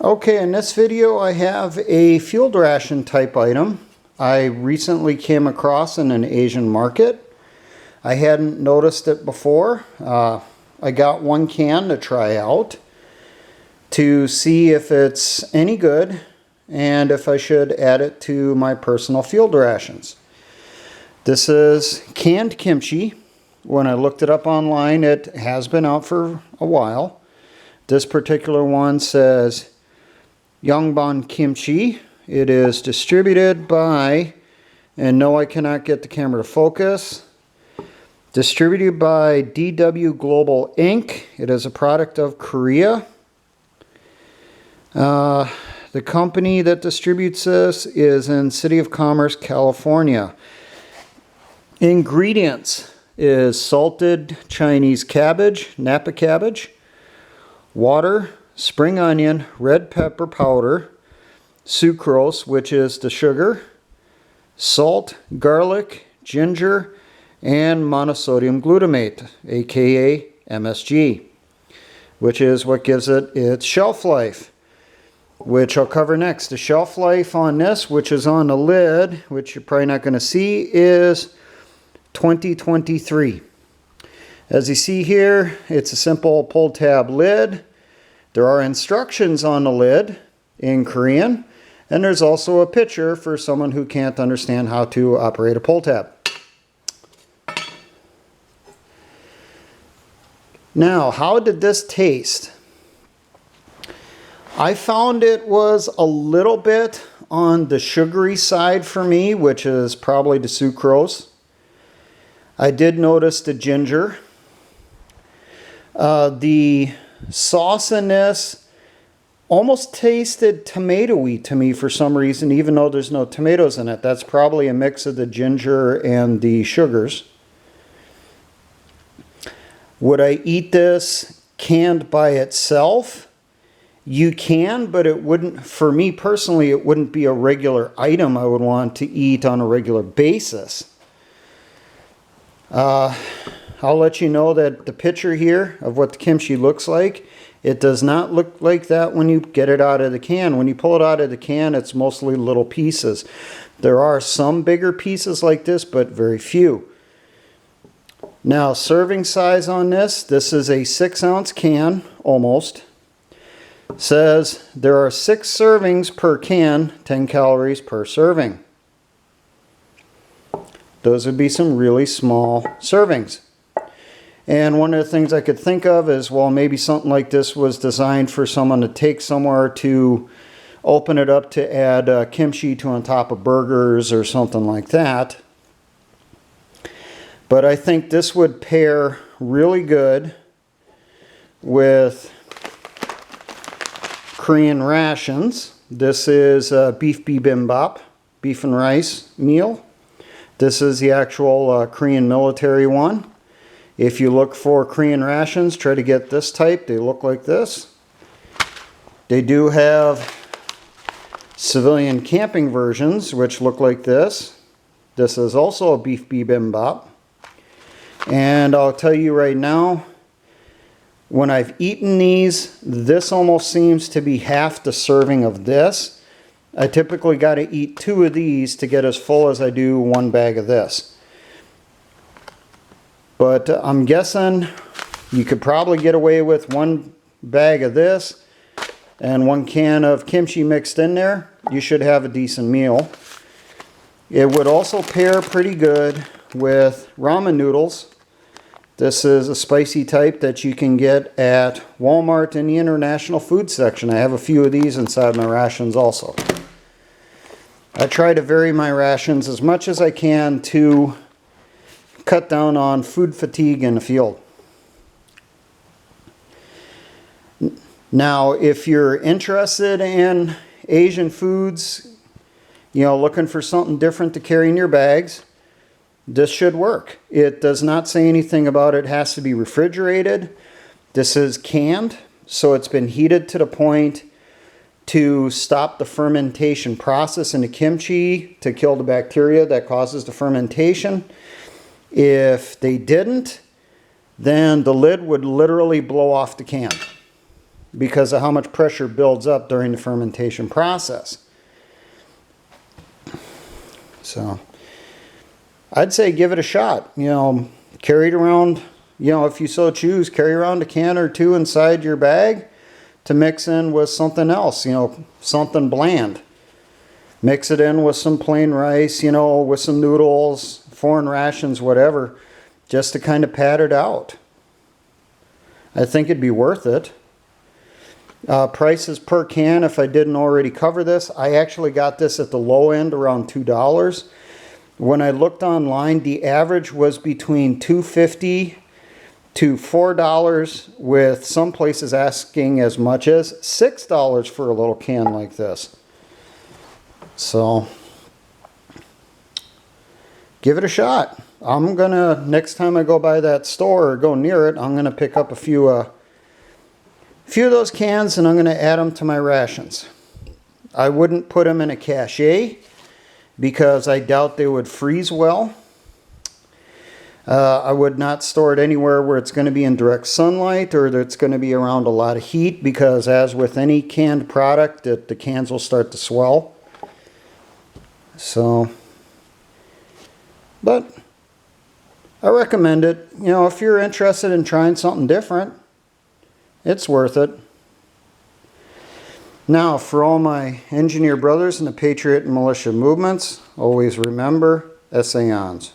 Okay, in this video I have a field ration type item I recently came across in an Asian market. I hadn't noticed it before. I got one can to try out to see if it's any good and if I should add it to my personal field rations. This is canned kimchi. When I looked it up online, it has been out for a while. This particular one says Yangban Kimchi. It is distributed by, and no, I cannot get the camera to focus, distributed by DW Global Inc. It is a product of Korea. The company that distributes this is in City of Commerce, California. Ingredients is salted Chinese cabbage, Napa cabbage, water, spring onion, red pepper powder, sucrose, which is the sugar, salt, garlic, ginger, and monosodium glutamate, aka MSG, which is what gives it its shelf life, which I'll cover next. The shelf life on this, which is on the lid, which you're probably not going to see, is 2023. As you see here, it's a simple pull tab lid. There are instructions on the lid in Korean, and there's also a picture for someone who can't understand how to operate a pull tab. Now, how did this taste? I found it was a little bit on the sugary side for me, which is probably the sucrose. I did notice the ginger. The sauce in this almost tasted tomatoey to me for some reason, even though there's no tomatoes in it. That's probably a mix of the ginger and the sugars. Would I eat this canned by itself? You can, but it wouldn't, for me personally, it wouldn't be a regular item I would want to eat on a regular basis. I'll let you know that the picture here of what the kimchi looks like, it does not look like that when you get it out of the can. When you pull it out of the can, it's mostly little pieces. There are some bigger pieces like this, but very few. Now, serving size on this is a 6-ounce can, almost. It says there are 6 servings per can, 10 calories per serving. Those would be some really small servings. And one of the things I could think of is, well, maybe something like this was designed for someone to take somewhere to open it up to add kimchi to on top of burgers or something like that. But I think this would pair really good with Korean rations. This is beef bibimbap, beef and rice meal. This is the actual Korean military one. If you look for Korean rations, try to get this type. They look like this. They do have civilian camping versions, which look like this. This is also a beef bibimbap. And I'll tell you right now, when I've eaten these, this almost seems to be half the serving of this. I typically got to eat 2 of these to get as full as I do 1 bag of this. But I'm guessing you could probably get away with 1 bag of this and 1 can of kimchi mixed in there. You should have a decent meal. It would also pair pretty good with ramen noodles. This is a spicy type that you can get at Walmart in the international food section. I have a few of these inside my rations also. I try to vary my rations as much as I can to cut down on food fatigue in the field. Now, if you're interested in Asian foods, you know, looking for something different to carry in your bags, this should work. It does not say anything about it has to be refrigerated. This is canned, so it's been heated to the point to stop the fermentation process in the kimchi to kill the bacteria that causes the fermentation. If they didn't, then the lid would literally blow off the can. because of how much pressure builds up during the fermentation process. So I'd say give it a shot. You know, carry it around, you know, if you so choose, carry around a can or two inside your bag to mix in with something else, you know, something bland. Mix it in with some plain rice, you know, with some noodles, foreign rations, whatever, just to kind of pad it out. I think it'd be worth it. Prices per can, if I didn't already cover this, I actually got this at the low end around $2. When I looked online, the average was between $2.50 to $4, with some places asking as much as $6 for a little can like this. So give it a shot. I'm gonna, next time I go by that store or go near it, I'm gonna pick up a few of those cans and I'm gonna add them to my rations. I wouldn't put them in a cache because I doubt they would freeze well. I would not store it anywhere where it's going to be in direct sunlight or that it's going to be around a lot of heat, because as with any canned product, the cans will start to swell. So, but I recommend it. You know, if you're interested in trying something different, it's worth it. Now, for all my engineer brothers in the Patriot and Militia movements, always remember, essayons.